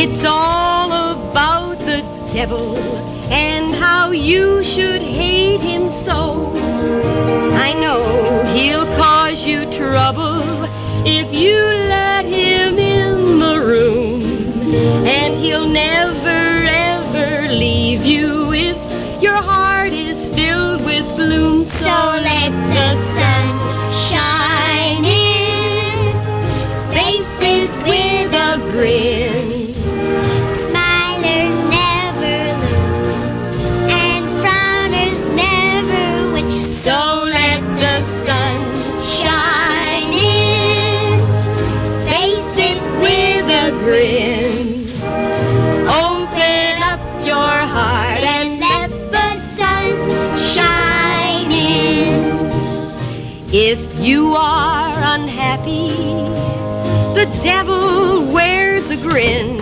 It's all about the devil and how you should hate him so. I know he'll cause you trouble if you let him in the room, and he'll never ever leave you if your heart is filled with bloom. So let the sun shine in, face it with a grin. Smilers never lose, and frowners never win. So let the sun shine in, face it with a grin. Open up your heart and let the sun shine in. If you are unhappy, the devil wears a grin,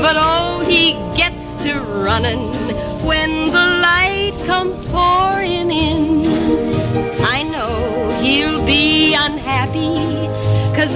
but oh, he gets to running when the light comes pouring in. I know he'll be unhappy, 'cause